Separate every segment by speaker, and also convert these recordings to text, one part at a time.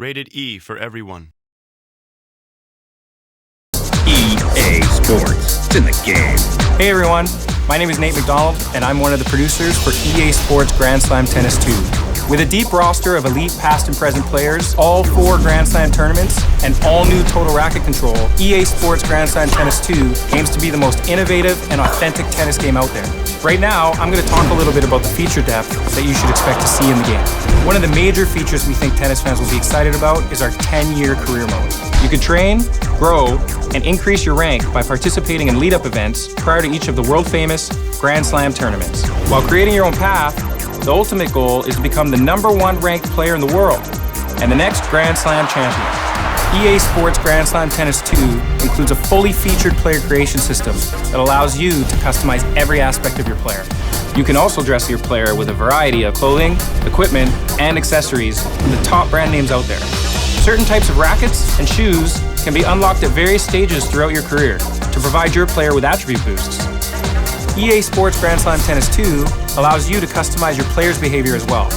Speaker 1: Rated E for everyone.
Speaker 2: EA Sports. It's in the game.
Speaker 3: Hey everyone, my name is Nate McDonald, and I'm one of the producers for EA Sports Grand Slam Tennis 2. With a deep roster of elite past and present players, all 4 Grand Slam tournaments, and all new Total Racket Control, EA Sports Grand Slam Tennis 2 aims to be the most innovative and authentic tennis game out there. Right now, I'm going to talk a little bit about the feature depth that you should expect to see in the game. One of the major features we think tennis fans will be excited about is our 10-year career mode. You can train, grow, and increase your rank by participating in lead-up events prior to each of the world-famous Grand Slam tournaments. While creating your own path, the ultimate goal is to become the #1 ranked player in the world and the next Grand Slam champion. EA Sports Grand Slam Tennis 2 includes a fully featured player creation system that allows you to customize every aspect of your player. You can also dress your player with a variety of clothing, equipment, and accessories from the top brand names out there. Certain types of rackets and shoes can be unlocked at various stages throughout your career to provide your player with attribute boosts. EA Sports Grand Slam Tennis 2 allows you to customize your player's behavior as well.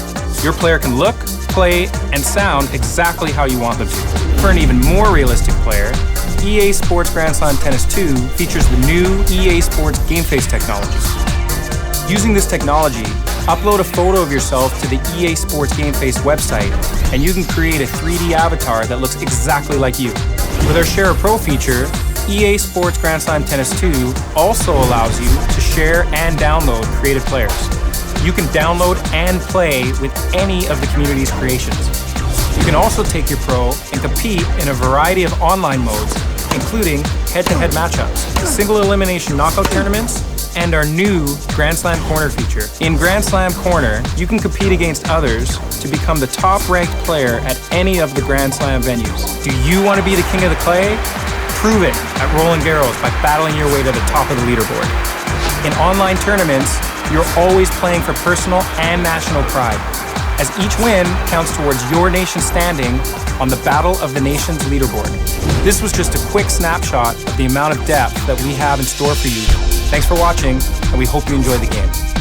Speaker 3: Your player can look, play, and sound exactly how you want them to. For an even more realistic player, EA Sports Grand Slam Tennis 2 features the new EA Sports Game Face technology. Using this technology, upload a photo of yourself to the EA Sports Game Face website, and you can create a 3D avatar that looks exactly like you. With our Share a Pro feature, EA Sports Grand Slam Tennis 2 also allows you to share and download created players. You can download and play with any of the community's creations. You can also take your pro and compete in a variety of online modes, including head-to-head matchups, single elimination knockout tournaments, and our new Grand Slam Corner feature. In Grand Slam Corner, you can compete against others to become the top-ranked player at any of the Grand Slam venues. Do you want to be the king of the clay? Prove it at Roland Garros by battling your way to the top of the leaderboard. In online tournaments, you're always playing for personal and national pride, as each win counts towards your nation's standing on the Battle of the Nations leaderboard. This was just a quick snapshot of the amount of depth that we have in store for you. Thanks for watching, and we hope you enjoy the game.